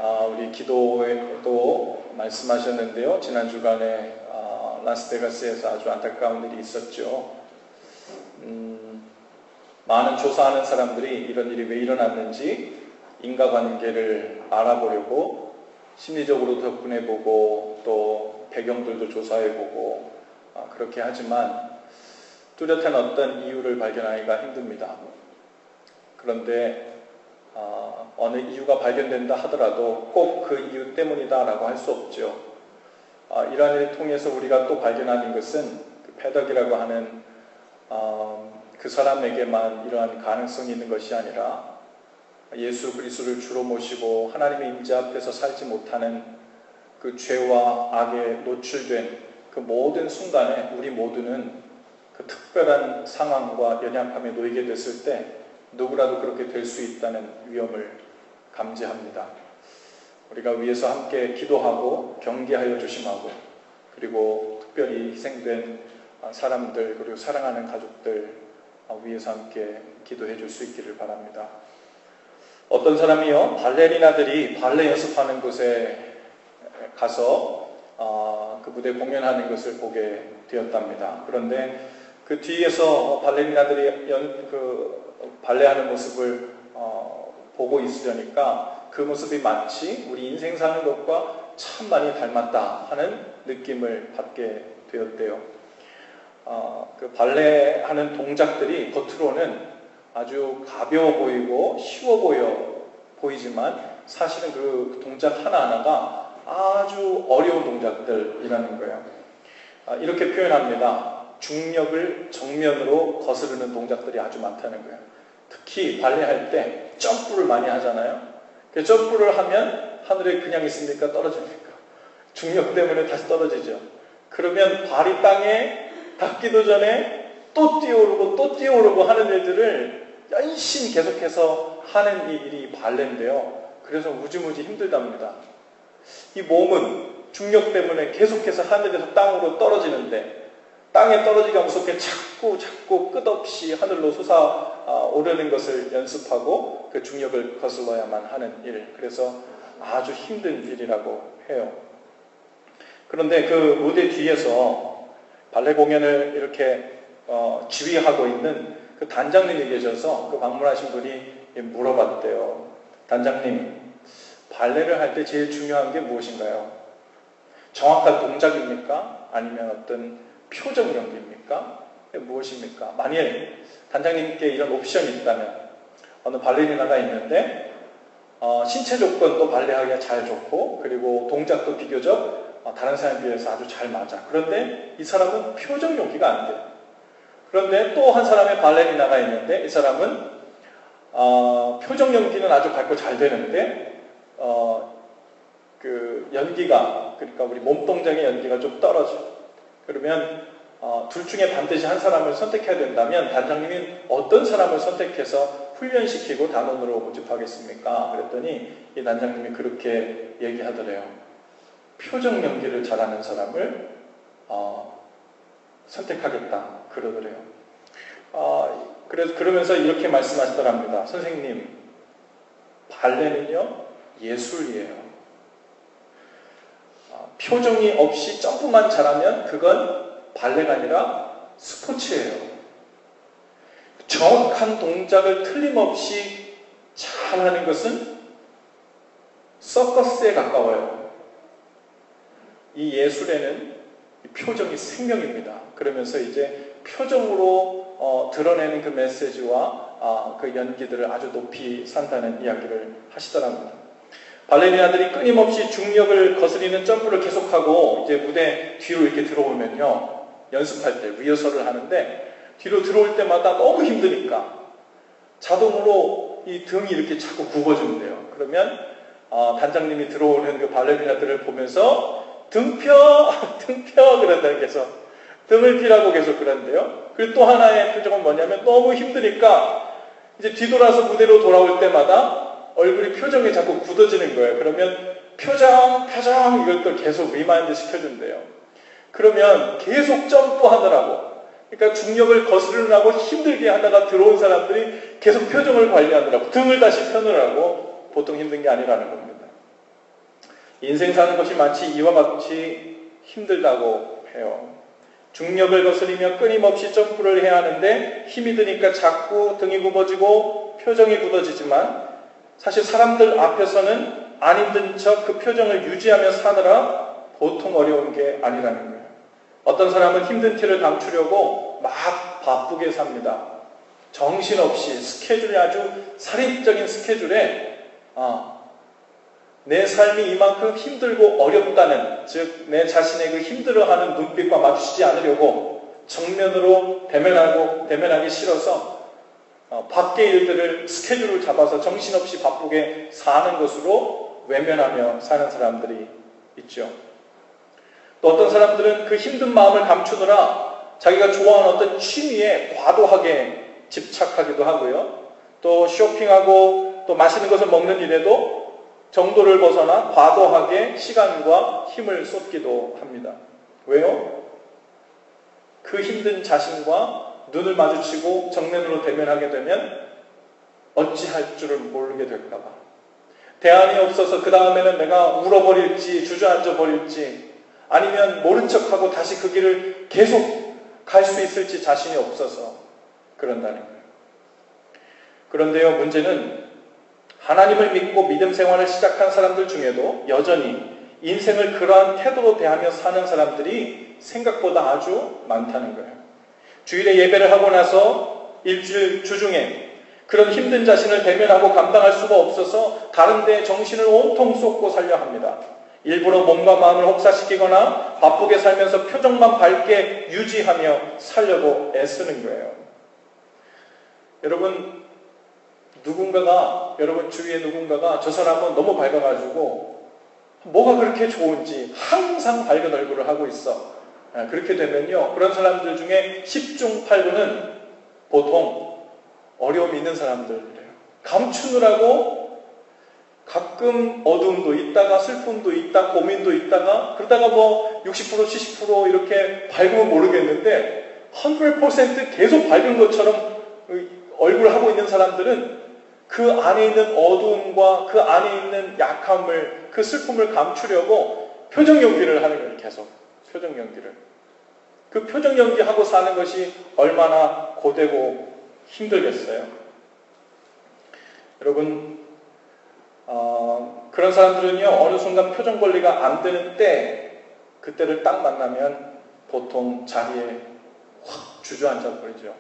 우리 기도에도 말씀하셨는데요. 지난 주간에 라스베가스에서 아주 안타까운 일이 있었죠. 많은 조사하는 사람들이 이런 일이 왜 일어났는지 인과관계를 알아보려고 심리적으로 접근해보고 또 배경들도 조사해보고 그렇게 하지만 뚜렷한 어떤 이유를 발견하기가 힘듭니다. 그런데 어느 이유가 발견된다 하더라도 꼭 그 이유 때문이다 라고 할 수 없죠. 이러한 일을 통해서 우리가 또 발견하는 것은 그 패덕이라고 하는 그 사람에게만 이러한 가능성이 있는 것이 아니라 예수 그리스도를 주로 모시고 하나님의 임재 앞에서 살지 못하는 그 죄와 악에 노출된 그 모든 순간에 우리 모두는 그 특별한 상황과 연약함에 놓이게 됐을 때 누구라도 그렇게 될 수 있다는 위험을 감지합니다. 우리가 위에서 함께 기도하고 경계하여 조심하고 그리고 특별히 희생된 사람들 그리고 사랑하는 가족들 위에서 함께 기도해 줄 수 있기를 바랍니다. 어떤 사람이요, 발레리나들이 발레 연습하는 곳에 가서 그 무대 공연하는 것을 보게 되었답니다. 그런데 그 뒤에서 발레리나들이 발레하는 모습을 보고 있으려니까 그 모습이 마치 우리 인생 사는 것과 참 많이 닮았다 하는 느낌을 받게 되었대요. 그 발레하는 동작들이 겉으로는 아주 가벼워 보이고 쉬워 보이지만 사실은 그 동작 하나하나가 아주 어려운 동작들이라는 거예요. 이렇게 표현합니다. 중력을 정면으로 거스르는 동작들이 아주 많다는 거예요. 특히 발레할 때 점프를 많이 하잖아요. 그 점프를 하면 하늘에 그냥 있습니까? 떨어집니까? 중력 때문에 다시 떨어지죠. 그러면 발이 땅에 닿기도 전에 또 뛰어오르고 또 뛰어오르고 하는 일들을 열심히 계속해서 하는 이 일이 발레인데요. 그래서 무지무지 힘들답니다. 이 몸은 중력 때문에 계속해서 하늘에서 땅으로 떨어지는데 땅에 떨어지기가 무섭게 자꾸 끝없이 하늘로 솟아오르는 것을 연습하고 그 중력을 거슬러야만 하는 일. 그래서 아주 힘든 일이라고 해요. 그런데 그 무대 뒤에서 발레 공연을 이렇게 지휘하고 있는 그 단장님이 계셔서 그 방문하신 분이 물어봤대요. 단장님, 발레를 할 때 제일 중요한 게 무엇인가요? 정확한 동작입니까? 아니면 어떤 표정 연기입니까? 무엇입니까? 만일 단장님께 이런 옵션이 있다면 어느 발레리나가 있는데 신체 조건도 발레하기가 잘 좋고 그리고 동작도 비교적 다른 사람에 비해서 아주 잘 맞아. 그런데 이 사람은 표정 연기가 안 돼. 그런데 또 한 사람의 발레리나가 있는데 이 사람은 표정 연기는 아주 밝고 잘 되는데 그 연기가 그러니까 우리 몸 동작의 연기가 좀 떨어져. 그러면 둘 중에 반드시 한 사람을 선택해야 된다면 단장님이 어떤 사람을 선택해서 훈련시키고 단원으로 모집하겠습니까? 그랬더니 이 단장님이 그렇게 얘기하더래요. 표정 연기를 잘하는 사람을 선택하겠다 그러더래요. 그러면서 이렇게 말씀하시더랍니다. 선생님, 발레는요 예술이에요. 표정이 없이 점프만 잘하면 그건 발레가 아니라 스포츠예요. 정확한 동작을 틀림없이 잘하는 것은 서커스에 가까워요. 이 예술에는 표정이 생명입니다. 그러면서 이제 표정으로 드러내는 그 메시지와 그 연기들을 아주 높이 산다는 이야기를 하시더랍니다. 발레리나들이 끊임없이 중력을 거스리는 점프를 계속하고 이제 무대 뒤로 이렇게 들어오면요. 연습할 때 리허설을 하는데 뒤로 들어올 때마다 너무 힘드니까 자동으로 이 등이 이렇게 자꾸 굽어진대요. 그러면 단장님이 들어오는 그 발레리나들을 보면서 등 펴 그런다는 계속 등을 피라고 계속 그런데요. 그리고 또 하나의 표정은 뭐냐면 너무 힘드니까 이제 뒤돌아서 무대로 돌아올 때마다 얼굴이 표정이 자꾸 굳어지는 거예요. 그러면 표정 이걸 또 계속 리마인드 시켜준대요. 그러면 계속 점프하느라고 그러니까 중력을 거스르느라고 힘들게 하다가 들어온 사람들이 계속 표정을 관리하느라고 등을 다시 펴느라고 보통 힘든 게 아니라는 겁니다. 인생 사는 것이 마치 이와 같이 힘들다고 해요. 중력을 거스리며 끊임없이 점프를 해야 하는데 힘이 드니까 자꾸 등이 굽어지고 표정이 굳어지지만 사실 사람들 앞에서는 안 힘든 척 그 표정을 유지하며 사느라 보통 어려운 게 아니라는 거예요. 어떤 사람은 힘든 티를 감추려고 막 바쁘게 삽니다. 정신없이 스케줄이 아주 살인적인 스케줄에 내 삶이 이만큼 힘들고 어렵다는, 즉 내 자신의 그 힘들어하는 눈빛과 마주치지 않으려고 정면으로 대면하기 싫어서 밖의 일들을 스케줄을 잡아서 정신없이 바쁘게 사는 것으로 외면하며 사는 사람들이 있죠. 또 어떤 사람들은 그 힘든 마음을 감추느라 자기가 좋아하는 어떤 취미에 과도하게 집착하기도 하고요. 또 쇼핑하고 또 맛있는 것을 먹는 일에도 정도를 벗어나 과도하게 시간과 힘을 쏟기도 합니다. 왜요? 그 힘든 자신과 눈을 마주치고 정면으로 대면하게 되면 어찌할 줄을 모르게 될까봐. 대안이 없어서 그 다음에는 내가 울어버릴지 주저앉아 버릴지 아니면 모른 척하고 다시 그 길을 계속 갈 수 있을지 자신이 없어서 그런다는 거예요. 그런데요, 문제는 하나님을 믿고 믿음 생활을 시작한 사람들 중에도 여전히 인생을 그러한 태도로 대하며 사는 사람들이 생각보다 아주 많다는 거예요. 주일에 예배를 하고 나서 일주일 주중에 그런 힘든 자신을 대면하고 감당할 수가 없어서 다른 데 정신을 온통 쏟고 살려 합니다. 일부러 몸과 마음을 혹사시키거나 바쁘게 살면서 표정만 밝게 유지하며 살려고 애쓰는 거예요. 여러분 주위에 누군가가 저 사람은 너무 밝아가지고 뭐가 그렇게 좋은지 항상 밝은 얼굴을 하고 있어. 그렇게 되면요, 그런 사람들 중에 10중 8구는 보통 어려움이 있는 사람들이래요. 감추느라고 가끔 어두움도 있다가 슬픔도 있다, 고민도 있다가 그러다가 60% 70% 이렇게 밝으면 모르겠는데 100% 계속 밝은 것처럼 얼굴을 하고 있는 사람들은 그 안에 있는 어두움과 그 안에 있는 약함을, 그 슬픔을 감추려고 표정 연기를 하는 거예요. 계속 표정 연기를. 그 표정 연기하고 사는 것이 얼마나 고되고 힘들겠어요. 여러분, 그런 사람들은요, 어느 순간 표정 관리가 안 되는 그때를 딱 만나면 보통 자리에 확 주저앉아 버리죠.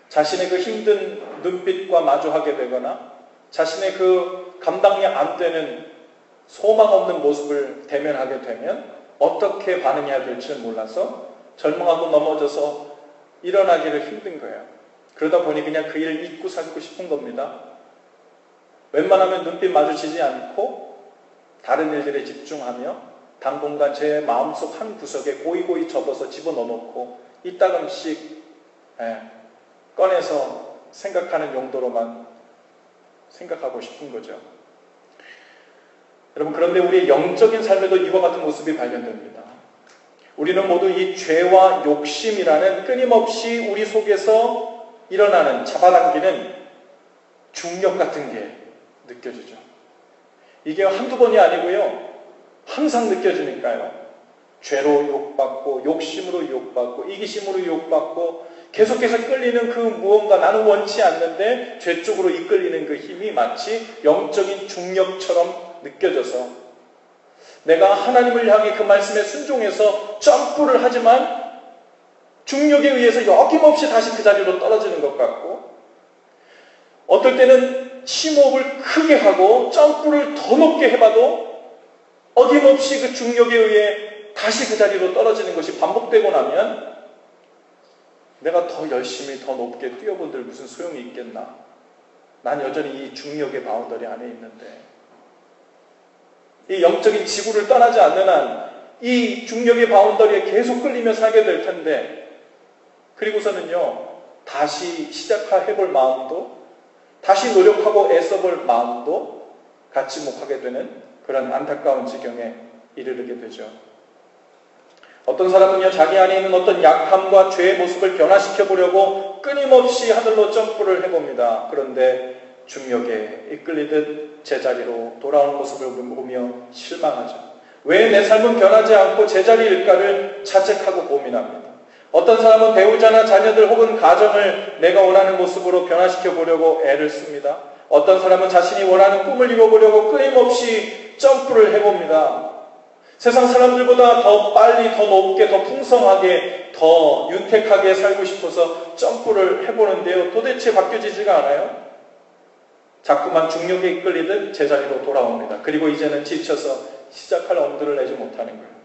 자신의 그 힘든 눈빛과 마주하게 되거나 자신의 그 감당이 안 되는 소망 없는 모습을 대면하게 되면 어떻게 반응해야 될지를 몰라서 절망하고 넘어져서 일어나기를 힘든 거예요. 그러다 보니 그냥 그 일을 잊고 살고 싶은 겁니다. 웬만하면 눈빛 마주치지 않고 다른 일들에 집중하며 당분간 제 마음속 한 구석에 고이고이 접어서 집어넣어놓고 이따금씩 꺼내서 생각하는 용도로만 생각하고 싶은 거죠. 여러분, 그런데 우리의 영적인 삶에도 이와 같은 모습이 발견됩니다. 우리는 모두 이 죄와 욕심이라는 끊임없이 우리 속에서 일어나는, 잡아당기는 중력 같은 게 느껴지죠. 이게 한두 번이 아니고요, 항상 느껴지니까요. 죄로 욕받고, 욕심으로 욕받고, 이기심으로 욕받고, 계속해서 끌리는 그 무언가, 나는 원치 않는데 죄 쪽으로 이끌리는 그 힘이 마치 영적인 중력처럼 느껴져서 내가 하나님을 향해 그 말씀에 순종해서 점프를 하지만 중력에 의해서 여김없이 다시 그 자리로 떨어지는 것 같고, 어떨 때는 심호흡을 크게 하고 점프를 더 높게 해봐도 어김없이 그 중력에 의해 다시 그 자리로 떨어지는 것이 반복되고 나면 내가 더 열심히 더 높게 뛰어본들 무슨 소용이 있겠나? 난 여전히 이 중력의 바운더리 안에 있는데, 이 영적인 지구를 떠나지 않는 한 이 중력의 바운더리에 계속 끌리며 살게 될 텐데, 그리고서는요, 다시 시작해볼 마음도, 다시 노력하고 애써볼 마음도 갖지 못하게 되는 그런 안타까운 지경에 이르게 되죠. 어떤 사람은요, 자기 안에 있는 어떤 약함과 죄의 모습을 변화시켜 보려고 끊임없이 하늘로 점프를 해봅니다. 그런데 중력에 이끌리듯 제자리로 돌아오는 모습을 보며 실망하죠. 왜 내 삶은 변하지 않고 제자리일까를 자책하고 고민합니다. 어떤 사람은 배우자나 자녀들 혹은 가정을 내가 원하는 모습으로 변화시켜 보려고 애를 씁니다. 어떤 사람은 자신이 원하는 꿈을 이뤄보려고 끊임없이 점프를 해봅니다. 세상 사람들보다 더 빨리, 더 높게, 더 풍성하게, 더 윤택하게 살고 싶어서 점프를 해보는데요. 도대체 바뀌어지지가 않아요. 자꾸만 중력에 이끌리듯 제자리로 돌아옵니다. 그리고 이제는 지쳐서 시작할 엄두를 내지 못하는 거예요.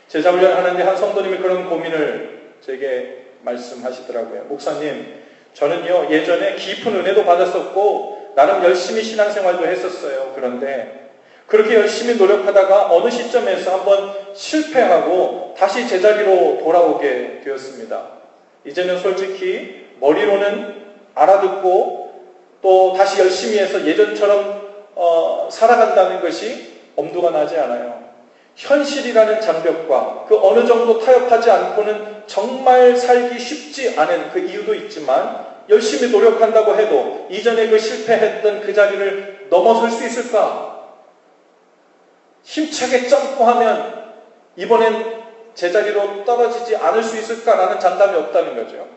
제자훈련 하는데 한 성도님이 그런 고민을 제게 말씀하시더라고요. 목사님, 저는요 예전에 깊은 은혜도 받았었고 나름 열심히 신앙생활도 했었어요. 그런데 그렇게 열심히 노력하다가 어느 시점에서 한번 실패하고 다시 제자리로 돌아오게 되었습니다. 이제는 솔직히 머리로는 알아듣고 또 다시 열심히 해서 예전처럼 살아간다는 것이 엄두가 나지 않아요. 현실이라는 장벽과 그 어느 정도 타협하지 않고는 정말 살기 쉽지 않은 그 이유도 있지만 열심히 노력한다고 해도 이전에 그 실패했던 그 자리를 넘어설 수 있을까? 힘차게 점프하면 이번엔 제자리로 떨어지지 않을 수 있을까라는 장담이 없다는 거죠.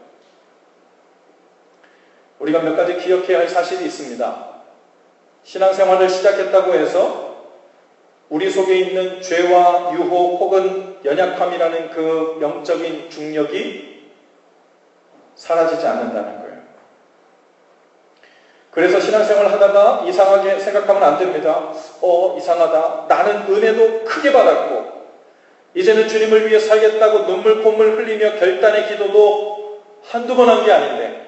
우리가 몇 가지 기억해야 할 사실이 있습니다. 신앙생활을 시작했다고 해서 우리 속에 있는 죄와 유혹 혹은 연약함이라는 그 영적인 중력이 사라지지 않는다는 거예요. 그래서 신앙생활을 하다가 이상하게 생각하면 안 됩니다. 이상하다. 나는 은혜도 크게 받았고 이제는 주님을 위해 살겠다고 눈물 콧물 흘리며 결단의 기도도 한두 번 한 게 아닌데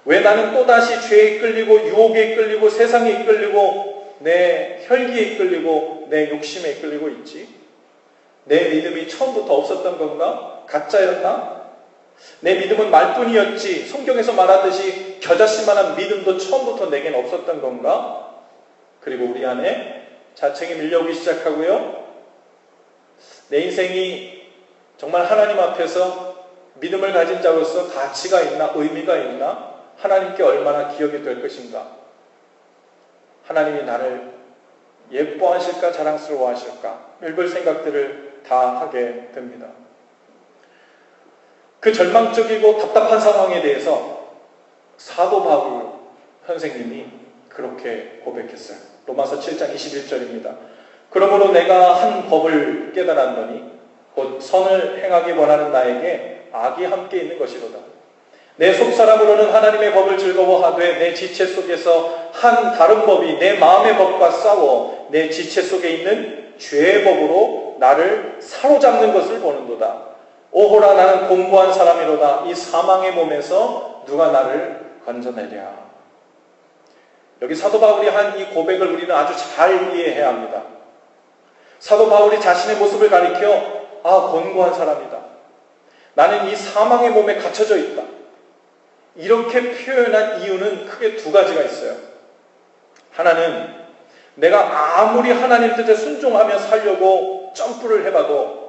왜 나는 또다시 죄에 이끌리고 유혹에 이끌리고 세상에 이끌리고 내 혈기에 이끌리고 내 욕심에 이끌리고 있지? 내 믿음이 처음부터 없었던 건가? 가짜였나? 내 믿음은 말뿐이었지 성경에서 말하듯이 겨자씨만한 믿음도 처음부터 내겐 없었던 건가? 그리고 우리 안에 자책이 밀려오기 시작하고요. 내 인생이 정말 하나님 앞에서 믿음을 가진 자로서 가치가 있나? 의미가 있나? 하나님께 얼마나 기억이 될 것인가? 하나님이 나를 예뻐하실까? 자랑스러워하실까? 별별 생각들을 다 하게 됩니다. 그 절망적이고 답답한 상황에 대해서 사도 바울 선생님이 그렇게 고백했어요. 로마서 7장 21절입니다. 그러므로 내가 한 법을 깨달았노니 곧 선을 행하기 원하는 나에게 악이 함께 있는 것이로다. 내 속사람으로는 하나님의 법을 즐거워하되 내 지체 속에서 한 다른 법이 내 마음의 법과 싸워 내 지체 속에 있는 죄의 법으로 나를 사로잡는 것을 보는도다. 오호라 나는 곤고한 사람이로다. 이 사망의 몸에서 누가 나를 건져내랴. 여기 사도 바울이 한 이 고백을 우리는 아주 잘 이해해야 합니다. 사도 바울이 자신의 모습을 가리켜 곤고한 사람이다. 나는 이 사망의 몸에 갇혀져 있다. 이렇게 표현한 이유는 크게 두 가지가 있어요. 하나는 내가 아무리 하나님 뜻에 순종하며 살려고 점프를 해봐도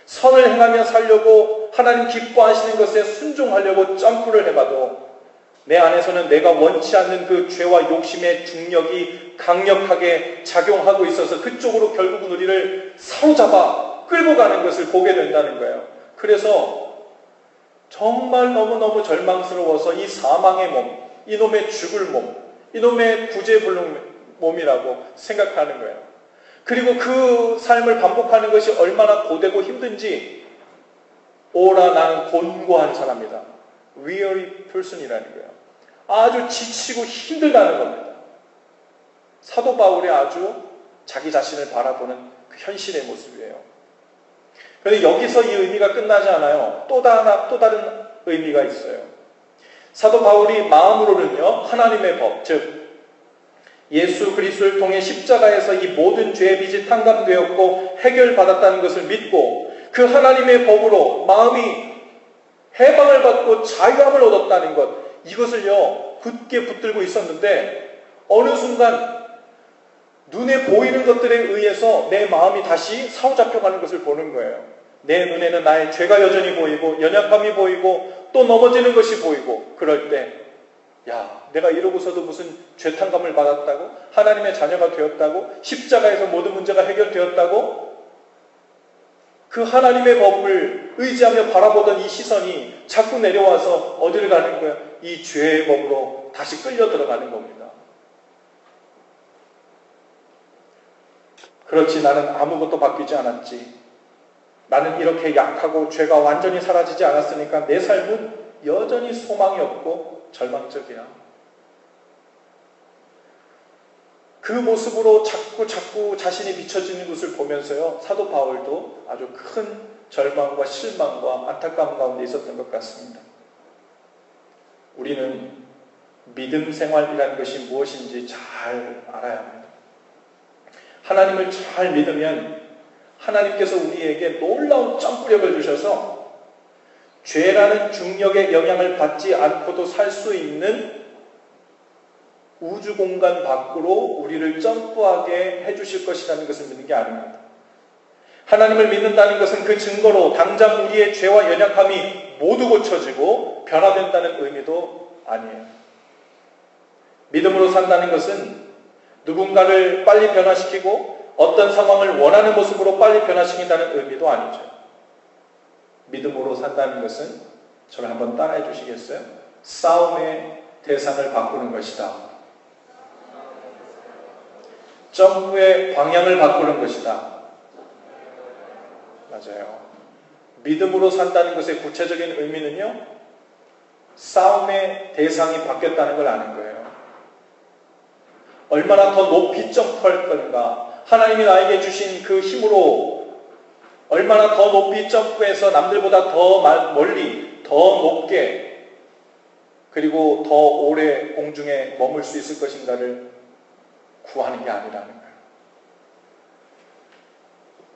선을 행하며 살려고 하나님 기뻐하시는 것에 순종하려고 점프를 해봐도 내 안에서는 내가 원치 않는 그 죄와 욕심의 중력이 강력하게 작용하고 있어서 그쪽으로 결국은 우리를 사로잡아 끌고 가는 것을 보게 된다는 거예요. 그래서 정말 너무너무 절망스러워서 이 사망의 몸, 이놈의 죽을 몸, 이놈의 구제불능 몸이라고 생각하는 거예요. 그리고 그 삶을 반복하는 것이 얼마나 고되고 힘든지 오라 나는 곤고한 사람이다. weary person이라는 거예요. 아주 지치고 힘들다는 겁니다. 사도 바울이 아주 자기 자신을 바라보는 그 현실의 모습이에요. 그런데 여기서 이 의미가 끝나지 않아요. 또 다른 의미가 있어요. 사도 바울이 마음으로는요, 하나님의 법, 즉 예수 그리스도를 통해 십자가에서 이 모든 죄의 빚이 탕감되었고 해결받았다는 것을 믿고 그 하나님의 법으로 마음이 해방을 받고 자유함을 얻었다는 것, 이것을요 굳게 붙들고 있었는데 어느 순간 눈에 보이는 것들에 의해서 내 마음이 다시 사로잡혀가는 것을 보는 거예요. 내 눈에는 나의 죄가 여전히 보이고 연약함이 보이고 또 넘어지는 것이 보이고 그럴 때 야, 내가 이러고서도 무슨 죄탕감을 받았다고? 하나님의 자녀가 되었다고? 십자가에서 모든 문제가 해결되었다고? 그 하나님의 법을 의지하며 바라보던 이 시선이 자꾸 내려와서 어디를 가는 거야? 이 죄의 법으로 다시 끌려 들어가는 겁니다. 그렇지, 나는 아무것도 바뀌지 않았지. 나는 이렇게 약하고 죄가 완전히 사라지지 않았으니까 내 삶은 여전히 소망이 없고 절망적이야. 그 모습으로 자꾸 자신이 비춰지는 것을 보면서요, 사도 바울도 아주 큰 절망과 실망과 안타까움 가운데 있었던 것 같습니다. 우리는 믿음 생활이라는 것이 무엇인지 잘 알아야 합니다. 하나님을 잘 믿으면 하나님께서 우리에게 놀라운 점프력을 주셔서 죄라는 중력의 영향을 받지 않고도 살 수 있는 우주 공간 밖으로 우리를 점프하게 해주실 것이라는 것을 믿는 게 아닙니다. 하나님을 믿는다는 것은 그 증거로 당장 우리의 죄와 연약함이 모두 고쳐지고 변화된다는 의미도 아니에요. 믿음으로 산다는 것은 누군가를 빨리 변화시키고 어떤 상황을 원하는 모습으로 빨리 변화시킨다는 의미도 아니죠. 믿음으로 산다는 것은 저를 한번 따라해 주시겠어요? 싸움의 대상을 바꾸는 것이다. 점프의 방향을 바꾸는 것이다. 맞아요. 믿음으로 산다는 것의 구체적인 의미는요, 싸움의 대상이 바뀌었다는 걸 아는 거예요. 얼마나 더 높이 점프할 건가, 하나님이 나에게 주신 그 힘으로 얼마나 더 높이 점프해서 남들보다 더 멀리, 더 높게, 그리고 더 오래 공중에 머물 수 있을 것인가를 구하는 게 아니라는 거예요.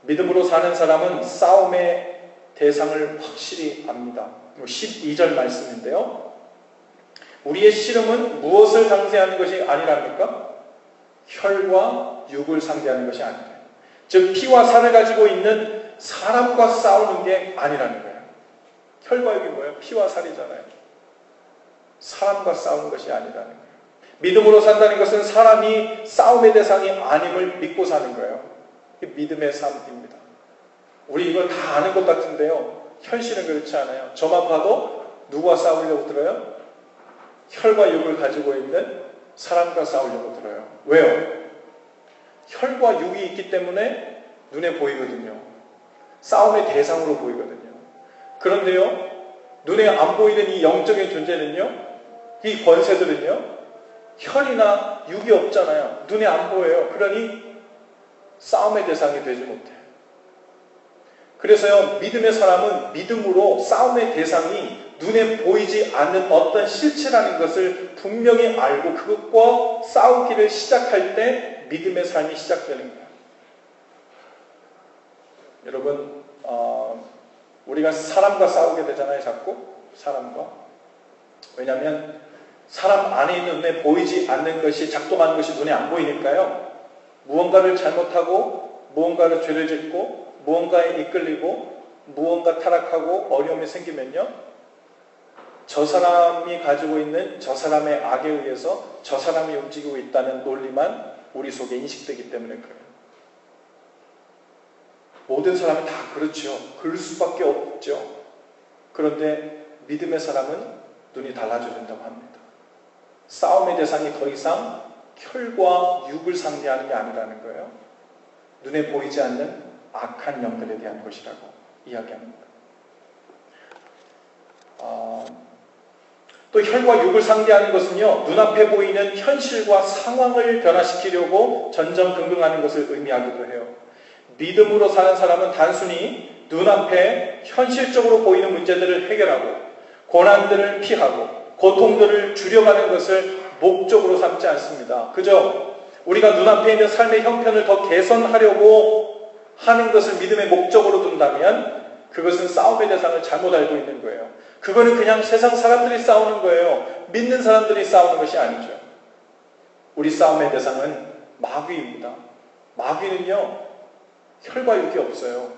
믿음으로 사는 사람은 싸움의 대상을 확실히 압니다. 12절 말씀인데요. 우리의 씨름은 무엇을 상대하는 것이 아니랍니까? 혈과 육을 상대하는 것이 아니라, 즉 피와 살을 가지고 있는 사람과 싸우는 게 아니라는 거예요. 혈과 육이 뭐예요? 피와 살이잖아요. 사람과 싸우는 것이 아니라는 거예요. 믿음으로 산다는 것은 사람이 싸움의 대상이 아님을 믿고 사는 거예요. 믿음의 삶입니다. 우리 이걸 다 아는 것 같은데요, 현실은 그렇지 않아요. 저만 봐도 누구와 싸우려고 들어요? 혈과 육을 가지고 있는 사람과 싸우려고 들어요. 왜요? 혈과 육이 있기 때문에 눈에 보이거든요. 싸움의 대상으로 보이거든요. 그런데요, 눈에 안 보이는 이 영적인 존재는요, 이 권세들은요, 혈이나 육이 없잖아요. 눈에 안 보여요. 그러니 싸움의 대상이 되지 못해요. 그래서요, 믿음의 사람은 믿음으로 싸움의 대상이 눈에 보이지 않는 어떤 실체라는 것을 분명히 알고 그것과 싸우기를 시작할 때 믿음의 삶이 시작되는 거예요. 여러분, 우리가 사람과 싸우게 되잖아요, 자꾸. 사람과. 왜냐하면 사람 안에 있는 눈에 보이지 않는 것이 작동하는 것이 눈에 안 보이니까요. 무언가를 잘못하고 무언가를 죄를 짓고 무언가에 이끌리고 무언가 타락하고 어려움이 생기면요, 저 사람이 가지고 있는 저 사람의 악에 의해서 저 사람이 움직이고 있다는 논리만 우리 속에 인식되기 때문에 그래요. 모든 사람이 다 그렇죠. 그럴 수밖에 없죠. 그런데 믿음의 사람은 눈이 달라져야 된다고 합니다. 싸움의 대상이 더 이상 혈과 육을 상대하는 게 아니라는 거예요. 눈에 보이지 않는 악한 영들에 대한 것이라고 이야기합니다. 또 혈과 육을 상대하는 것은요, 눈앞에 보이는 현실과 상황을 변화시키려고 전전긍긍하는 것을 의미하기도 해요. 믿음으로 사는 사람은 단순히 눈앞에 현실적으로 보이는 문제들을 해결하고 고난들을 피하고 고통들을 줄여가는 것을 목적으로 삼지 않습니다. 그저 우리가 눈앞에 있는 삶의 형편을 더 개선하려고 하는 것을 믿음의 목적으로 둔다면 그것은 싸움의 대상을 잘못 알고 있는 거예요. 그거는 그냥 세상 사람들이 싸우는 거예요. 믿는 사람들이 싸우는 것이 아니죠. 우리 싸움의 대상은 마귀입니다. 마귀는요, 혈과 육이 없어요.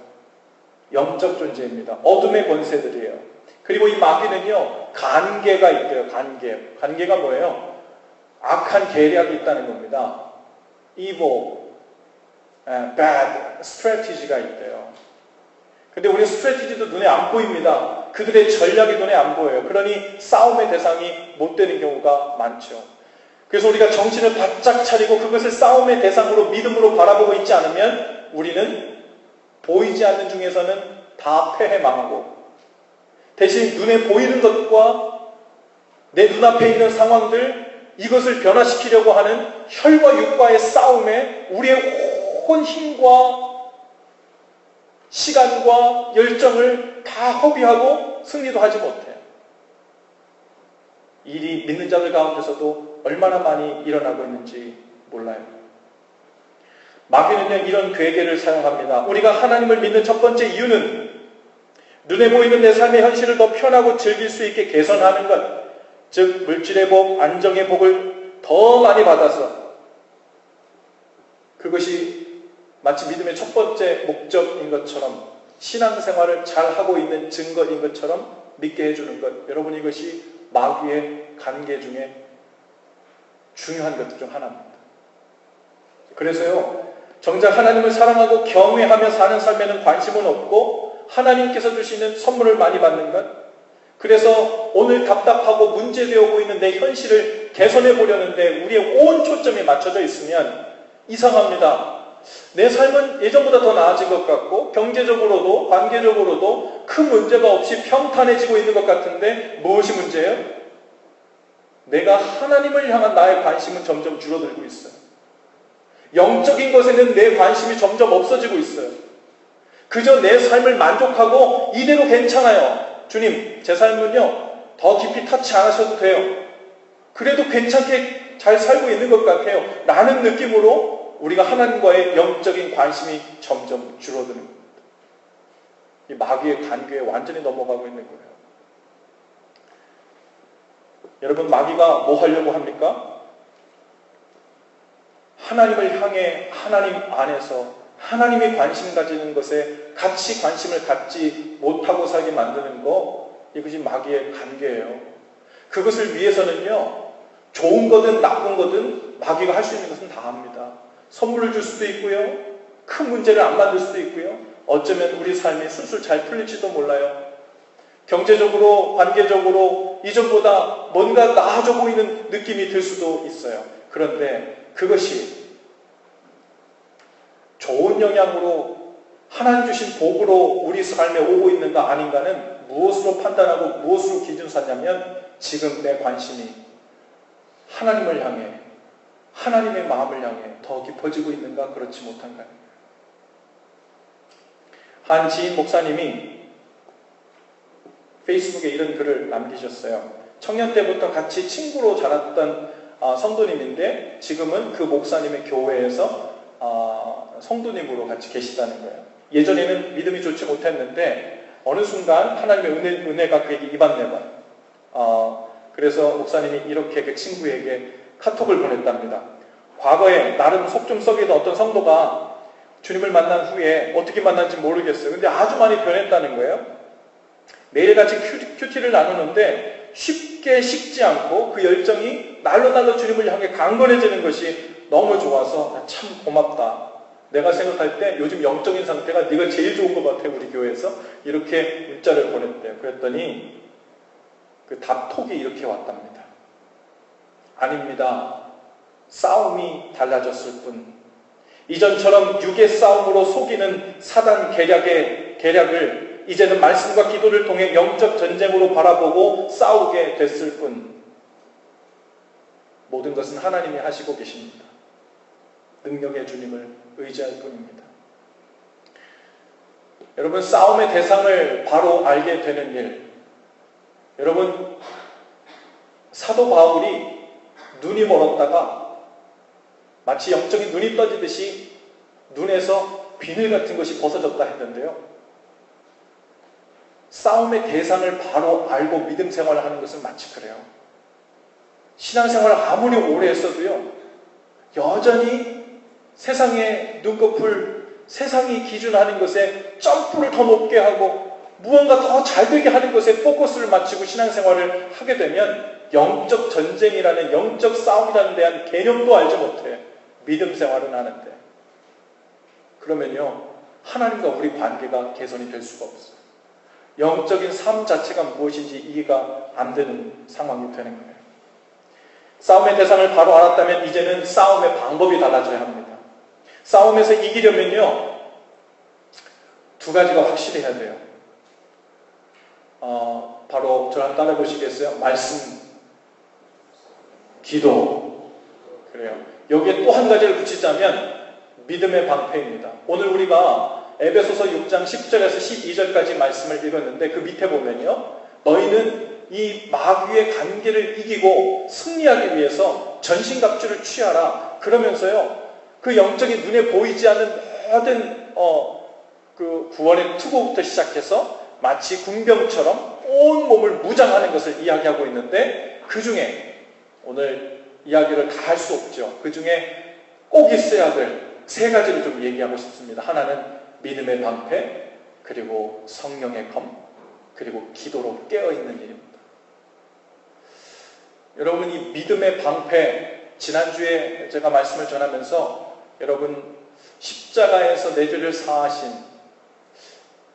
영적 존재입니다. 어둠의 권세들이에요. 그리고 이 마귀는요, 간계가 있대요. 간계가 뭐예요? 악한 계략이 있다는 겁니다. evil, bad strategy가 있대요. 근데 우리 스트래티지도 눈에 안 보입니다. 그들의 전략이 눈에 안 보여요. 그러니 싸움의 대상이 못 되는 경우가 많죠. 그래서 우리가 정신을 바짝 차리고 그것을 싸움의 대상으로 믿음으로 바라보고 있지 않으면 우리는 보이지 않는 중에서는 다 패해 망하고, 대신 눈에 보이는 것과 내 눈앞에 있는 상황들, 이것을 변화시키려고 하는 혈과 육과의 싸움에 우리의 온 힘과 시간과 열정을 다 허비하고 승리도 하지 못해요. 일이 믿는 자들 가운데서도 얼마나 많이 일어나고 있는지 몰라요. 마귀는요, 이런 괴계를 사용합니다. 우리가 하나님을 믿는 첫 번째 이유는 눈에 보이는 내 삶의 현실을 더 편하고 즐길 수 있게 개선하는 것, 즉 물질의 복, 안정의 복을 더 많이 받아서, 그것이 마치 믿음의 첫 번째 목적인 것처럼, 신앙생활을 잘하고 있는 증거인 것처럼 믿게 해주는 것. 여러분, 이것이 마귀의 관계 중에 중요한 것 중 하나입니다. 그래서요, 정작 하나님을 사랑하고 경외하며 사는 삶에는 관심은 없고 하나님께서 주시는 선물을 많이 받는 것, 그래서 오늘 답답하고 문제되어 보이는 내 현실을 개선해 보려는데 우리의 온 초점이 맞춰져 있으면 이상합니다. 내 삶은 예전보다 더 나아진 것 같고 경제적으로도 관계적으로도 큰 문제가 없이 평탄해지고 있는 것 같은데 무엇이 문제예요? 내가 하나님을 향한 나의 관심은 점점 줄어들고 있어요. 영적인 것에는 내 관심이 점점 없어지고 있어요. 그저 내 삶을 만족하고 이대로 괜찮아요. 주님, 제 삶은요 더 깊이 터치 안 하셔도 돼요. 그래도 괜찮게 잘 살고 있는 것 같아요 라는 느낌으로 우리가 하나님과의 영적인 관심이 점점 줄어드는 겁니다. 이 마귀의 관계에 완전히 넘어가고 있는 거예요. 여러분, 마귀가 뭐 하려고 합니까? 하나님을 향해 하나님 안에서 하나님이 관심 가지는 것에 같이 관심을 갖지 못하고 살게 만드는 거, 이것이 마귀의 관계예요. 그것을 위해서는요, 좋은 거든 나쁜 거든 마귀가 할 수 있는 것은 다 합니다. 선물을 줄 수도 있고요, 큰 문제를 안 만들 수도 있고요, 어쩌면 우리 삶이 술술 잘 풀릴지도 몰라요. 경제적으로, 관계적으로 이전보다 뭔가 나아져 보이는 느낌이 들 수도 있어요. 그런데 그것이 좋은 영향으로 하나님 주신 복으로 우리 삶에 오고 있는가 아닌가는 무엇으로 판단하고 무엇으로 기준 삼냐면, 지금 내 관심이 하나님을 향해, 하나님의 마음을 향해 더 깊어지고 있는가, 그렇지 못한가요? 한 지인 목사님이 페이스북에 이런 글을 남기셨어요. 청년 때부터 같이 친구로 자랐던 성도님인데 지금은 그 목사님의 교회에서 성도님으로 같이 계시다는 거예요. 예전에는 믿음이 좋지 못했는데 어느 순간 하나님의 은혜가 그에게 이반내반. 그래서 목사님이 이렇게 그 친구에게 카톡을 보냈답니다. 과거에 나름 속 좀 썩이던 어떤 성도가 주님을 만난 후에 어떻게 만난지 모르겠어요. 근데 아주 많이 변했다는 거예요. 매일같이 큐티를 나누는데 쉽게 식지 않고 그 열정이 날로 주님을 향해 강건해지는 것이 너무 좋아서 참 고맙다. 내가 생각할 때 요즘 영적인 상태가 네가 제일 좋은 것 같아, 우리 교회에서. 이렇게 문자를 보냈대요. 그랬더니 그 답톡이 이렇게 왔답니다. 아닙니다. 싸움이 달라졌을 뿐. 이전처럼 육의 싸움으로 속이는 사단 계략을 이제는 말씀과 기도를 통해 영적 전쟁으로 바라보고 싸우게 됐을 뿐. 모든 것은 하나님이 하시고 계십니다. 능력의 주님을 의지할 뿐입니다. 여러분, 싸움의 대상을 바로 알게 되는 일. 여러분, 사도 바울이 눈이 멀었다가 마치 영적인 눈이 떠지듯이 눈에서 비늘 같은 것이 벗어졌다 했는데요. 싸움의 대상을 바로 알고 믿음 생활을 하는 것은 마치 그래요. 신앙생활을 아무리 오래 했어도요, 여전히 세상의 눈꺼풀, 세상이 기준하는 것에 점프를 더 높게 하고 무언가 더 잘되게 하는 것에 포커스를 맞추고 신앙생활을 하게 되면 영적 전쟁이라는, 영적 싸움이라는 대한 개념도 알지 못해 믿음 생활은 하는데, 그러면요 하나님과 우리 관계가 개선이 될 수가 없어요. 영적인 삶 자체가 무엇인지 이해가 안 되는 상황이 되는 거예요. 싸움의 대상을 바로 알았다면 이제는 싸움의 방법이 달라져야 합니다. 싸움에서 이기려면요 두 가지가 확실해야 돼요. 바로 저랑 따라 보시겠어요? 말씀, 기도. 그래요. 여기에 또 한 가지를 붙이자면 믿음의 방패입니다. 오늘 우리가 에베소서 6장 10절에서 12절까지 말씀을 읽었는데, 그 밑에 보면요 너희는 이 마귀의 관계를 이기고 승리하기 위해서 전신갑주를 취하라. 그러면서요 그 영적인 눈에 보이지 않는 모든 그 구원의 투구부터 시작해서 마치 군병처럼 온 몸을 무장하는 것을 이야기하고 있는데, 그 중에 오늘 이야기를 다 할 수 없죠. 그 중에 꼭 있어야 될 세 가지를 좀 얘기하고 싶습니다. 하나는 믿음의 방패, 그리고 성령의 검, 그리고 기도로 깨어있는 일입니다. 여러분, 이 믿음의 방패, 지난주에 제가 말씀을 전하면서 여러분 십자가에서 내 죄를 사하신,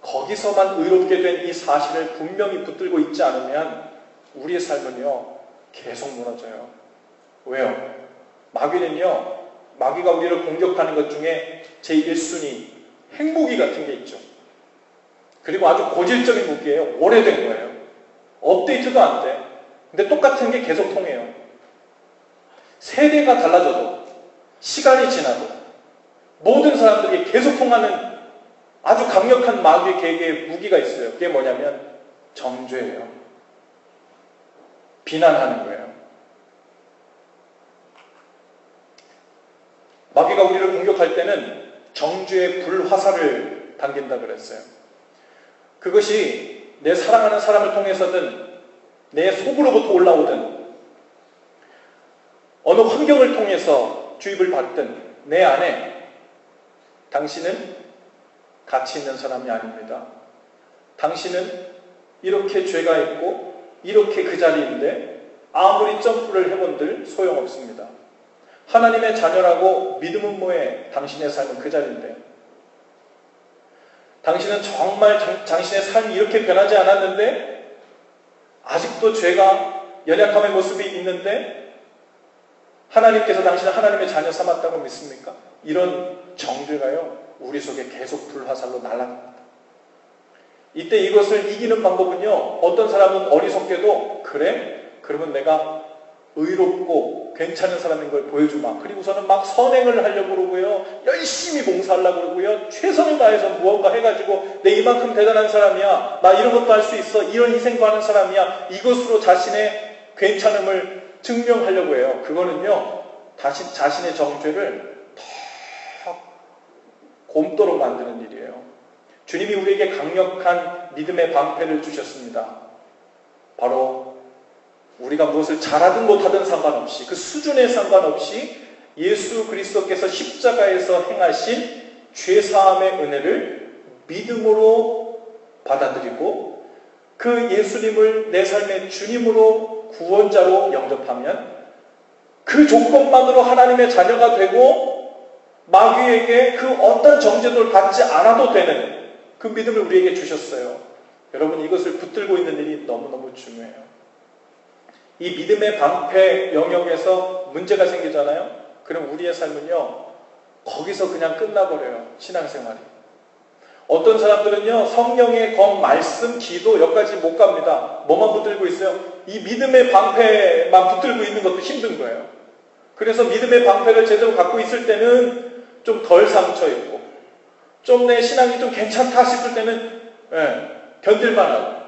거기서만 의롭게 된 이 사실을 분명히 붙들고 있지 않으면 우리의 삶은요 계속 무너져요. 왜요? 마귀가 우리를 공격하는 것 중에 제1순위 핵무기 같은 게 있죠. 그리고 아주 고질적인 무기예요. 오래된 거예요. 업데이트도 안 돼. 근데 똑같은 게 계속 통해요. 세대가 달라져도, 시간이 지나도 모든 사람들이 계속 통하는 아주 강력한 마귀의 계계의 무기가 있어요. 그게 뭐냐면 정죄예요. 비난하는 거예요. 마귀가 우리를 공격할 때는 정죄의 불화살을 당긴다 그랬어요. 그것이 내 사랑하는 사람을 통해서든 내 속으로부터 올라오든 어느 환경을 통해서 주입을 받든 내 안에 당신은 가치 있는 사람이 아닙니다. 당신은 이렇게 죄가 있고 이렇게 그 자리인데 아무리 점프를 해본들 소용없습니다. 하나님의 자녀라고 믿음은 뭐해? 당신의 삶은 그 자리인데, 당신은 정말 당신의 삶이 이렇게 변하지 않았는데 아직도 죄가 연약함의 모습이 있는데 하나님께서 당신을 하나님의 자녀 삼았다고 믿습니까? 이런 정죄가요 우리 속에 계속 불화살로 날아갑니다. 이때 이것을 이기는 방법은요, 어떤 사람은 어리석게도 그래? 그러면 내가 의롭고 괜찮은 사람인 걸 보여주마. 그리고서는 막 선행을 하려고 그러고요, 열심히 봉사하려고 그러고요, 최선을 다해서 무언가 해가지고 내 이만큼 대단한 사람이야, 나 이런 것도 할 수 있어, 이런 희생도 하는 사람이야, 이것으로 자신의 괜찮음을 증명하려고 해요. 그거는요 자신의 정죄를 더 곰도록 만드는 일이에요. 주님이 우리에게 강력한 믿음의 방패를 주셨습니다. 바로 우리가 무엇을 잘하든 못하든 상관없이, 그 수준에 상관없이 예수 그리스도께서 십자가에서 행하신 죄사함의 은혜를 믿음으로 받아들이고 그 예수님을 내 삶의 주님으로 구원자로 영접하면 그 조건만으로 하나님의 자녀가 되고 마귀에게 그 어떤 정죄도 받지 않아도 되는 그 믿음을 우리에게 주셨어요. 여러분, 이것을 붙들고 있는 일이 너무너무 중요해요. 이 믿음의 방패 영역에서 문제가 생기잖아요. 그럼 우리의 삶은요 거기서 그냥 끝나버려요. 신앙생활이. 어떤 사람들은요 성령의 검, 말씀, 기도 여기까지 못 갑니다. 뭐만 붙들고 있어요? 이 믿음의 방패만 붙들고 있는 것도 힘든 거예요. 그래서 믿음의 방패를 제대로 갖고 있을 때는 좀 덜 상처있고, 좀 내 신앙이 좀 괜찮다 싶을 때는 견딜만하고,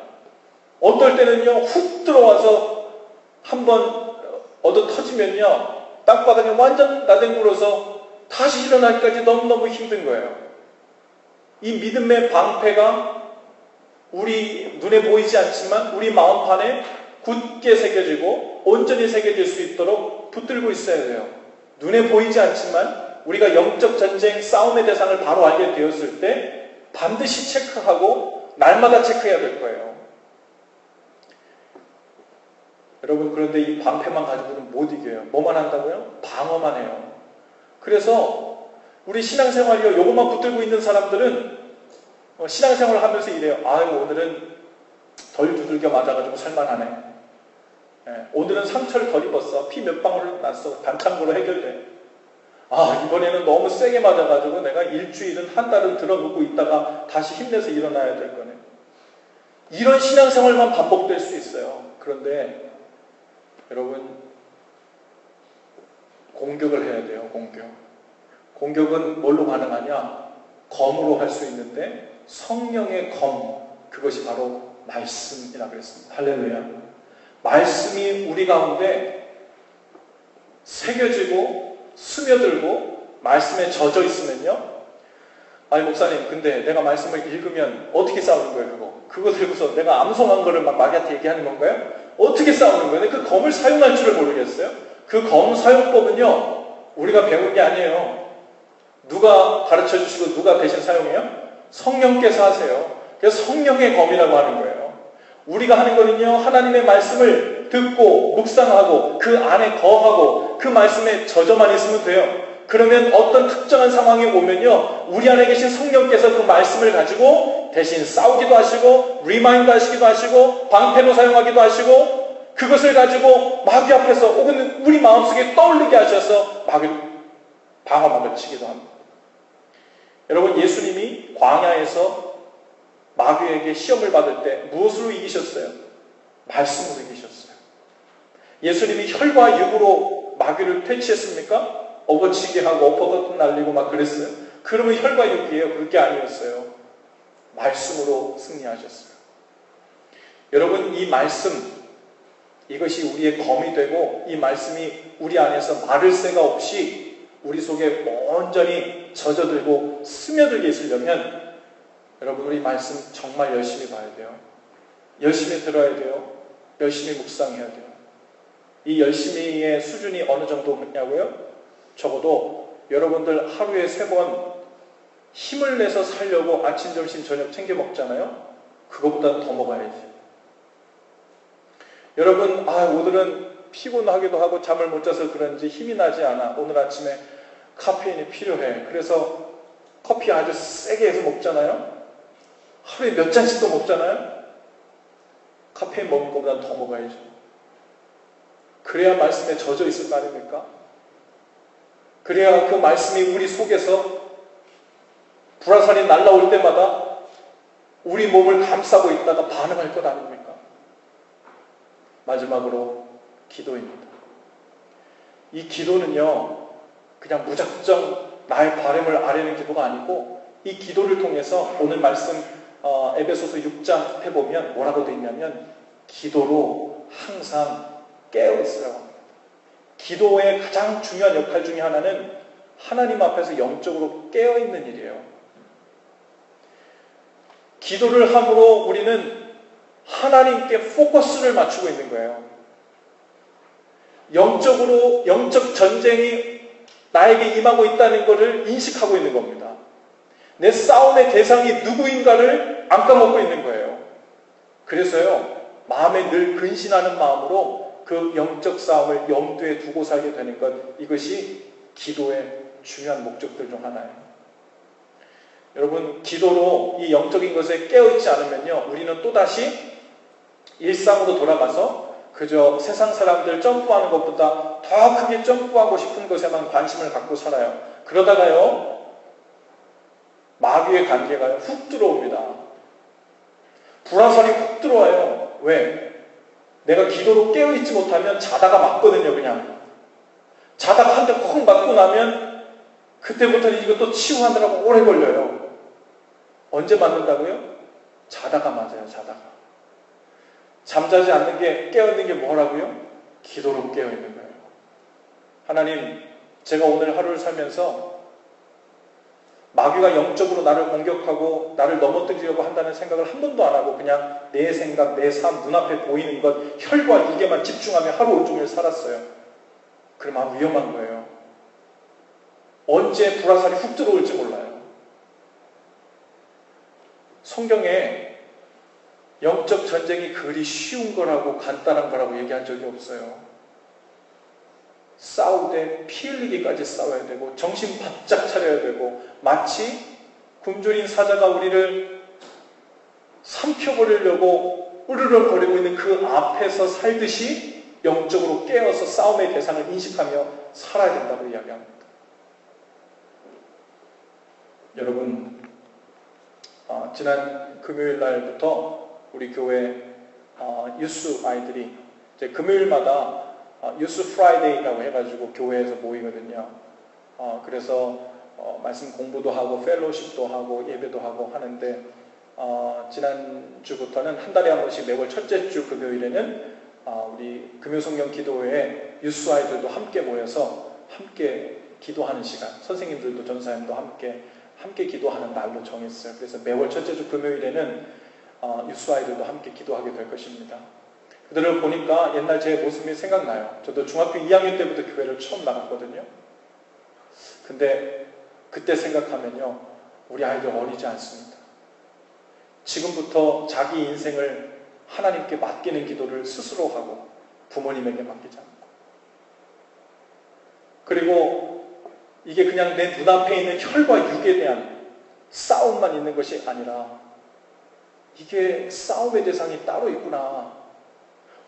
어떨 때는요 훅 들어와서 한번 얻어 터지면요 땅바닥에 완전 나뒹굴어서 다시 일어나기까지 너무너무 힘든 거예요. 이 믿음의 방패가 우리 눈에 보이지 않지만 우리 마음판에 굳게 새겨지고 온전히 새겨질 수 있도록 붙들고 있어야 돼요. 눈에 보이지 않지만 우리가 영적 전쟁 싸움의 대상을 바로 알게 되었을 때 반드시 체크하고 날마다 체크해야 될 거예요. 여러분, 그런데 이 방패만 가지고는 못 이겨요. 뭐만 한다고요? 방어만 해요. 그래서 우리 신앙생활이요, 요것만 붙들고 있는 사람들은 신앙생활을 하면서 이래요. 아유, 오늘은 덜 두들겨 맞아가지고 살만하네. 오늘은 상처를 덜 입었어. 피 몇 방울 났어. 반창고로 해결돼. 아, 이번에는 너무 세게 맞아가지고 내가 일주일은 한 달은 들어눕고 있다가 다시 힘내서 일어나야 될 거네. 이런 신앙생활만 반복될 수 있어요. 그런데 여러분, 공격을 해야 돼요. 공격은 뭘로 가능하냐? 검으로 할 수 있는데 성령의 검, 그것이 바로 말씀이라 그랬습니다. 할렐루야. 말씀이 우리 가운데 새겨지고 스며들고 말씀에 젖어 있으면요, 아니 목사님, 근데 내가 말씀을 읽으면 어떻게 싸우는 거예요? 그거 들고서 내가 암송한 거를 막 마귀한테 얘기하는 건가요? 어떻게 싸우는 거예요? 그 검을 사용할 줄을 모르겠어요? 그 검 사용법은요, 우리가 배운 게 아니에요. 누가 가르쳐 주시고 누가 대신 사용해요? 성령께서 하세요. 그래서 성령의 검이라고 하는 거예요. 우리가 하는 거는요, 하나님의 말씀을 듣고 묵상하고 그 안에 거하고 그 말씀에 젖어만 있으면 돼요. 그러면 어떤 특정한 상황이 오면요, 우리 안에 계신 성령께서 그 말씀을 가지고 대신 싸우기도 하시고 리마인드 하시기도 하시고 방패로 사용하기도 하시고 그것을 가지고 마귀 앞에서 혹은 우리 마음속에 떠올리게 하셔서 방어막을 치기도 합니다. 여러분, 예수님이 광야에서 마귀에게 시험을 받을 때 무엇으로 이기셨어요? 말씀으로 이기셨어요. 예수님이 혈과 육으로 마귀를 퇴치했습니까? 업어치게 하고 엎어도 날리고 막 그랬어요. 그러면 혈과 육이에요. 그게 아니었어요. 말씀으로 승리하셨어요. 여러분, 이 말씀, 이것이 우리의 검이 되고 이 말씀이 우리 안에서 마를 새가 없이 우리 속에 온전히 젖어들고 스며들게 있으려면 여러분, 우리 말씀 정말 열심히 봐야 돼요. 열심히 들어야 돼요. 열심히 묵상해야 돼요. 이 열심히의 수준이 어느 정도냐고요? 적어도 여러분들 하루에 3번 힘을 내서 살려고 아침, 점심, 저녁 챙겨 먹잖아요. 그거보다는 더 먹어야지. 여러분, 오늘은 피곤하기도 하고 잠을 못 자서 그런지 힘이 나지 않아. 오늘 아침에 카페인이 필요해. 그래서 커피 아주 세게 해서 먹잖아요. 하루에 몇 잔씩도 먹잖아요. 카페인 먹은 것보다는 더 먹어야죠. 그래야 말씀에 젖어 있을 거 아닙니까? 그래야 그 말씀이 우리 속에서 불화살이 날라올 때마다 우리 몸을 감싸고 있다가 반응할 것 아닙니까? 마지막으로 기도입니다. 이 기도는요, 그냥 무작정 나의 바람을 아뢰는 기도가 아니고 이 기도를 통해서 오늘 말씀 에베소서 6장 해보면 뭐라고 되어 있냐면 기도로 항상 깨어있으라고 합니다. 기도의 가장 중요한 역할 중에 하나는 하나님 앞에서 영적으로 깨어있는 일이에요. 기도를 함으로 우리는 하나님께 포커스를 맞추고 있는 거예요. 영적으로, 영적 전쟁이 나에게 임하고 있다는 것을 인식하고 있는 겁니다. 내 싸움의 대상이 누구인가를 안 까먹고 있는 거예요. 그래서요, 마음에 늘 근신하는 마음으로 그 영적 싸움을 염두에 두고 살게 되는 것, 이것이 기도의 중요한 목적들 중 하나예요. 여러분, 기도로 이 영적인 것에 깨어있지 않으면요, 우리는 또다시 일상으로 돌아가서 그저 세상 사람들 점프하는 것보다 더 크게 점프하고 싶은 것에만 관심을 갖고 살아요. 그러다가요, 마귀의 관계가요, 훅 들어옵니다. 불화살이 훅 들어와요. 왜? 내가 기도로 깨어있지 못하면 자다가 맞거든요, 그냥. 자다가 한 대 훅 맞고 나면 그때부터는 이것도 치유하느라고 오래 걸려요. 언제 맞는다고요? 자다가 맞아요, 자다가. 잠자지 않는 게, 깨어있는 게 뭐라고요? 기도로 깨어있는 거예요. 하나님, 제가 오늘 하루를 살면서 마귀가 영적으로 나를 공격하고 나를 넘어뜨리려고 한다는 생각을 한 번도 안 하고 그냥 내 생각, 내 삶, 눈앞에 보이는 것, 혈과 육에만 집중하며 하루 온종일 살았어요. 그럼 아주 위험한 거예요. 언제 불화살이 훅 들어올지 몰라요. 성경에 영적 전쟁이 그리 쉬운 거라고 간단한 거라고 얘기한 적이 없어요. 싸우되 피 흘리기까지 싸워야 되고 정신 바짝 차려야 되고 마치 굶주린 사자가 우리를 삼켜버리려고 으르렁거리고 있는 그 앞에서 살듯이 영적으로 깨어서 싸움의 대상을 인식하며 살아야 된다고 이야기합니다. 여러분, 지난 금요일 날부터 우리 교회 유스 아이들이 이제 금요일마다 유스 프라이데이라고 해가지고 교회에서 모이거든요. 그래서 말씀 공부도 하고 펠로십도 하고 예배도 하고 하는데 지난주부터는 한 달에 한 번씩 매월 첫째 주 금요일에는 우리 금요성경 기도회에 유스 아이들도 함께 모여서 함께 기도하는 시간, 선생님들도 전사님도 함께 기도하는 날로 정했어요. 그래서 매월 첫째 주 금요일에는 유스 아이들도 함께 기도하게 될 것입니다. 그들을 보니까 옛날 제 모습이 생각나요. 저도 중학교 2학년 때부터 교회를 처음 나갔거든요. 근데 그때 생각하면요, 우리 아이들 어리지 않습니다. 지금부터 자기 인생을 하나님께 맡기는 기도를 스스로 하고 부모님에게 맡기지 않고, 그리고 이게 그냥 내 눈앞에 있는 혈과 육에 대한 싸움만 있는 것이 아니라 이게 싸움의 대상이 따로 있구나,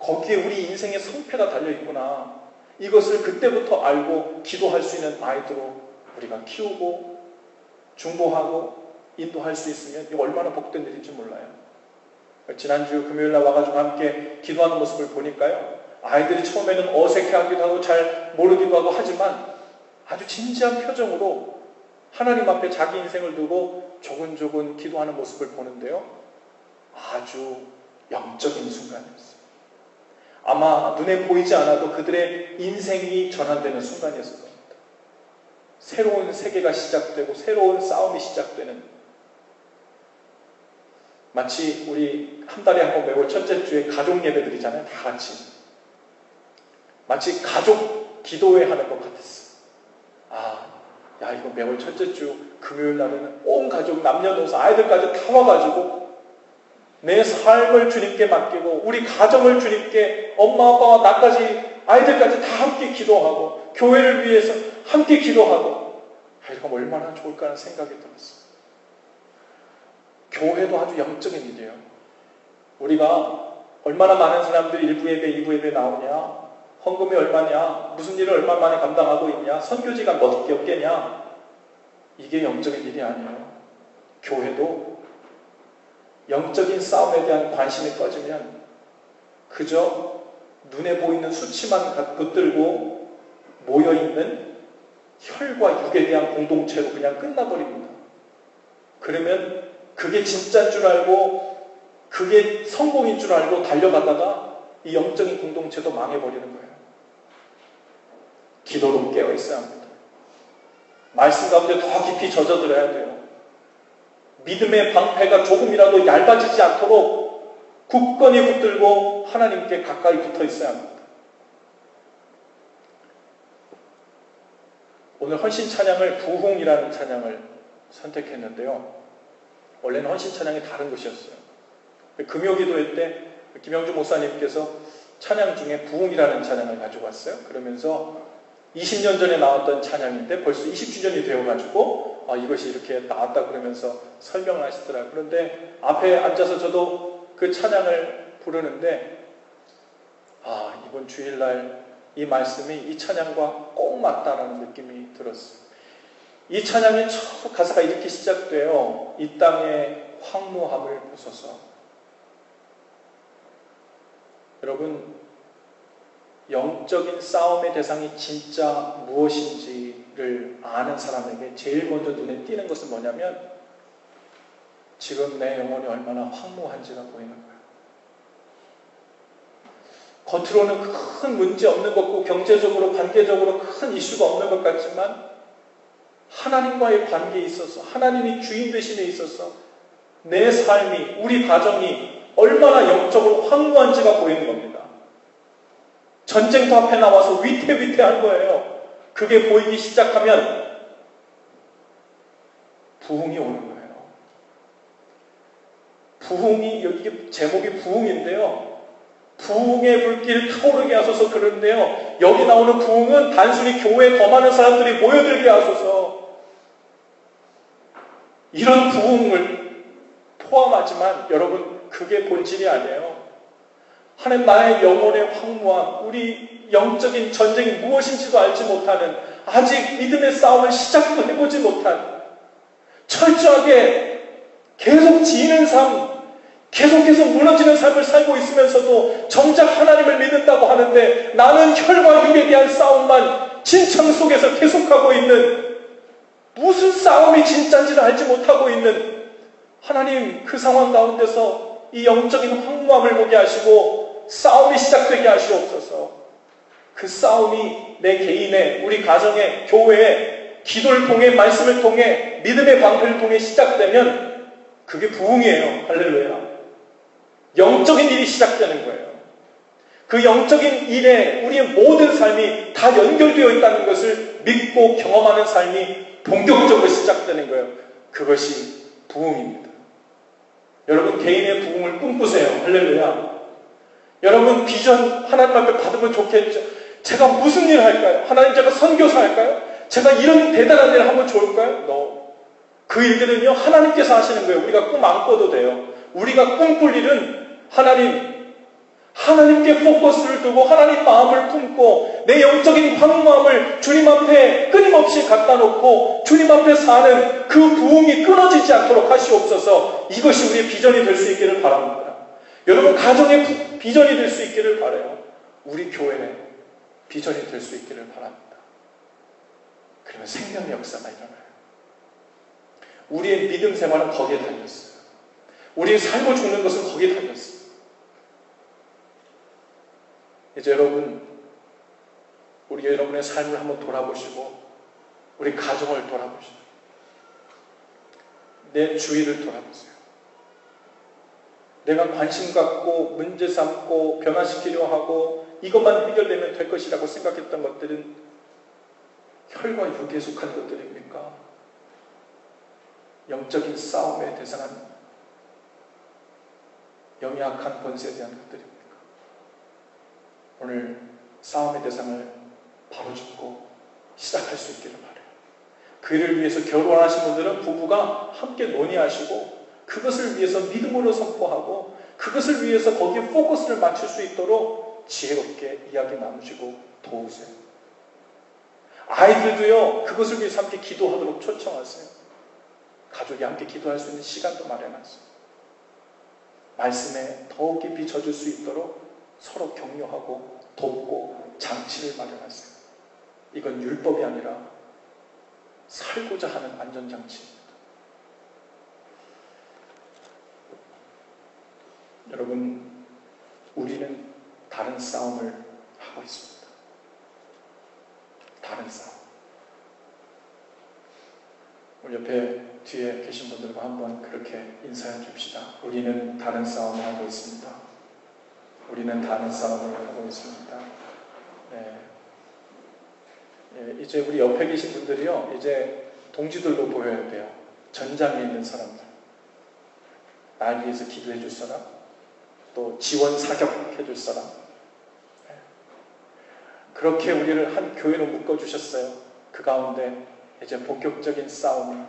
거기에 우리 인생의 성패가 달려있구나, 이것을 그때부터 알고 기도할 수 있는 아이들로 우리가 키우고 중보하고 인도할 수 있으면 이거 얼마나 복된 일인지 몰라요. 지난주 금요일날 와가지고 함께 기도하는 모습을 보니까요, 아이들이 처음에는 어색해하기도 하고 잘 모르기도 하고 하지만 아주 진지한 표정으로 하나님 앞에 자기 인생을 두고 조근조근 기도하는 모습을 보는데요, 아주 영적인 순간이었어요. 아마 눈에 보이지 않아도 그들의 인생이 전환되는 순간이었을 겁니다. 새로운 세계가 시작되고 새로운 싸움이 시작되는, 마치 우리 한 달에 한 번 매월 첫째 주에 가족 예배드리잖아요. 다 같이. 마치 가족 기도회 하는 것 같았어요. 이거 매월 첫째 주 금요일 날에는 온 가족, 남녀노소, 아이들까지 다 와가지고 내 삶을 주님께 맡기고 우리 가정을 주님께, 엄마 아빠와 나까지 아이들까지 다 함께 기도하고 교회를 위해서 함께 기도하고, 이거 얼마나 좋을까 하는 생각이 들었어요. 교회도 아주 영적인 일이에요. 우리가 얼마나 많은 사람들이 1부 예배, 2부 예배 나오냐, 헌금이 얼마냐, 무슨 일을 얼마 만에 감당하고 있냐, 선교지가 몇 개냐, 이게 영적인 일이 아니에요. 교회도 영적인 싸움에 대한 관심이 꺼지면 그저 눈에 보이는 수치만 붙들고 모여있는 혈과 육에 대한 공동체로 그냥 끝나버립니다. 그러면 그게 진짜인 줄 알고 그게 성공인 줄 알고 달려가다가 이 영적인 공동체도 망해버리는 거예요. 기도로 깨어있어야 합니다. 말씀 가운데 더 깊이 젖어들어야 돼요. 믿음의 방패가 조금이라도 얇아지지 않도록 굳건히 붙들고 하나님께 가까이 붙어 있어야 합니다. 오늘 헌신 찬양을 부흥이라는 찬양을 선택했는데요. 원래는 헌신 찬양이 다른 것이었어요. 금요기도회 때 김영주 목사님께서 찬양 중에 부흥이라는 찬양을 가지고 왔어요. 그러면서 20년 전에 나왔던 찬양인데 벌써 20주년이 되어가지고 이것이 이렇게 나왔다 그러면서 설명을 하시더라고요. 그런데 앞에 앉아서 저도 그 찬양을 부르는데 이번 주일날 이 말씀이 이 찬양과 꼭 맞다라는 느낌이 들었어요. 이 찬양의 첫 가사가 이렇게 시작돼요. 이 땅의 황무함을 부숴서. 여러분, 영적인 싸움의 대상이 진짜 무엇인지를 아는 사람에게 제일 먼저 눈에 띄는 것은 뭐냐면 지금 내 영혼이 얼마나 황무한지가 보이는 거예요. 겉으로는 큰 문제 없는 것 같고 경제적으로 관계적으로 큰 이슈가 없는 것 같지만 하나님과의 관계에 있어서, 하나님이 주인 되심에 있어서 내 삶이, 우리 가정이 얼마나 영적으로 황무한지가 보이는 겁니다. 전쟁터 앞에 나와서 위태위태한 거예요. 그게 보이기 시작하면 부흥이 오는 거예요. 부흥이, 이게 제목이 부흥인데요. 부흥의 불길 타오르게 하소서 그러는데요. 여기 나오는 부흥은 단순히 교회에 더 많은 사람들이 모여들게 하소서, 이런 부흥을 포함하지만 여러분, 그게 본질이 아니에요. 하나님, 나의 영혼의 황무함, 우리 영적인 전쟁이 무엇인지도 알지 못하는, 아직 믿음의 싸움을 시작도 해보지 못한, 철저하게 계속 지는 삶, 계속해서 무너지는 삶을 살고 있으면서도 정작 하나님을 믿는다고 하는데 나는 혈과 육에 대한 싸움만 진창 속에서 계속하고 있는, 무슨 싸움이 진짜인지를 알지 못하고 있는 하나님, 그 상황 가운데서 이 영적인 황무함을 보게 하시고 싸움이 시작되게 하시옵소서. 그 싸움이 내 개인의, 우리 가정의, 교회의 기도를 통해, 말씀을 통해, 믿음의 방패를 통해 시작되면 그게 부흥이에요. 할렐루야. 영적인 일이 시작되는 거예요. 그 영적인 일에 우리의 모든 삶이 다 연결되어 있다는 것을 믿고 경험하는 삶이 본격적으로 시작되는 거예요. 그것이 부흥입니다. 여러분, 개인의 부흥을 꿈꾸세요. 할렐루야. 여러분, 비전 하나님 앞에 받으면 좋겠죠. 제가 무슨 일을 할까요? 하나님, 제가 선교사 할까요? 제가 이런 대단한 일을 하면 좋을까요? 그 일들은요, 하나님께서 하시는 거예요. 우리가 꿈 안 꿔도 돼요. 우리가 꿈꿀 일은 하나님께 포커스를 두고 하나님 마음을 품고 내 영적인 황무함을 주님 앞에 끊임없이 갖다 놓고 주님 앞에 사는 그 부흥이 끊어지지 않도록 하시옵소서. 이것이 우리의 비전이 될 수 있기를 바랍니다. 여러분, 가정의 비전이 될 수 있기를 바라요. 우리 교회의 비전이 될 수 있기를 바랍니다. 그러면 생명의 역사가 일어나요. 우리의 믿음 생활은 거기에 달렸어요. 우리의 살고 죽는 것은 거기에 달렸어요. 이제 우리 여러분의 삶을 한번 돌아보시고, 우리 가정을 돌아보시고, 내 주위를 돌아보세요. 내가 관심 갖고 문제 삼고 변화시키려 하고 이것만 해결되면 될 것이라고 생각했던 것들은 혈과 육에 속한 것들입니까? 영적인 싸움의 대상한 영이 악한 권세에 대한 것들입니까? 오늘 싸움의 대상을 바로 짚고 시작할 수 있기를 바라요. 그 일을 위해서 결혼하신 분들은 부부가 함께 논의하시고 그것을 위해서 믿음으로 선포하고 그것을 위해서 거기에 포커스를 맞출 수 있도록 지혜롭게 이야기 나누시고 도우세요. 아이들도요, 그것을 위해서 함께 기도하도록 초청하세요. 가족이 함께 기도할 수 있는 시간도 마련하세요. 말씀에 더욱 깊이 젖을 수 있도록 서로 격려하고 돕고 장치를 마련하세요. 이건 율법이 아니라 살고자 하는 안전장치입니다. 여러분, 우리는 다른 싸움을 하고 있습니다. 다른 싸움. 우리 옆에 뒤에 계신 분들과 한번 그렇게 인사해 줍시다. 우리는 다른 싸움을 하고 있습니다. 우리는 다른 싸움을 하고 있습니다. 네. 이제 우리 옆에 계신 분들이요, 이제 동지들로 보여야 돼요. 전장에 있는 사람들, 날 위해서 기도해 줄 사람, 또 지원 사격해 줄 사람. 네. 그렇게 우리를 한 교회로 묶어주셨어요. 그 가운데 이제 본격적인 싸움이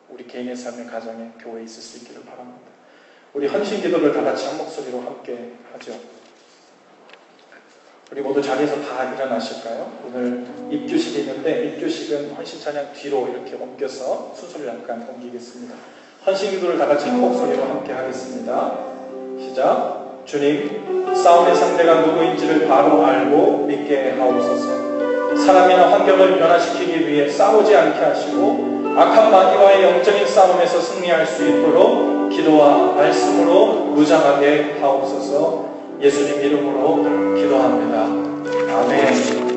우리 개인의 삶의 가정에 교회에 있을 수 있기를 바랍니다. 우리 헌신 기도를 다 같이 한 목소리로 함께 하죠. 우리 모두 자리에서 다 일어나실까요? 오늘 입교식이 있는데 입교식은 헌신 찬양 뒤로 이렇게 옮겨서 순서를 약간 옮기겠습니다. 헌신 기도를 다 같이 한 목소리로 함께 하겠습니다. 시작. 주님, 싸움의 상대가 누구인지를 바로 알고 믿게 하옵소서. 사람이나 환경을 변화시키기 위해 싸우지 않게 하시고 악한 마귀와의 영적인 싸움에서 승리할 수 있도록 기도와 말씀으로 무장하게 하옵소서. 예수님 이름으로 기도합니다. 아멘.